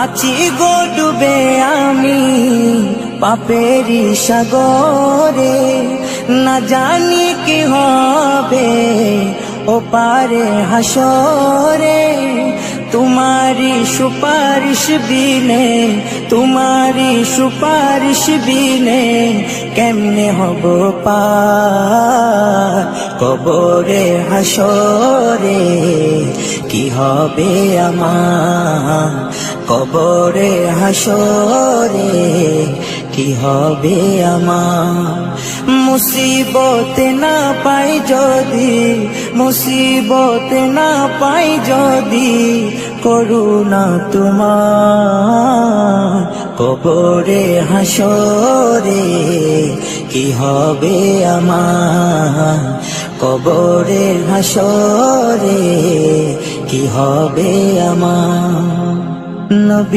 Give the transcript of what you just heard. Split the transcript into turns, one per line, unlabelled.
আছি গো ডুবে আমি পাপেরি সাগরে, না জানি কি হবে ও পারে হাসরে। তোমারি সুপারিশ বিনে, তোমারি সুপারিশ বিনে কেমনে হব পার কবরে হাসরে। কি হবে আমার কবরে হাসরে, কি হবে আমার। মুসিবতে না পাই যদি, মুসিবতে না পাই যদি করুণা তোমার কবরে হাসরে। কি হবে আমার কবরে হাসরে, কি হবে আমার। নবী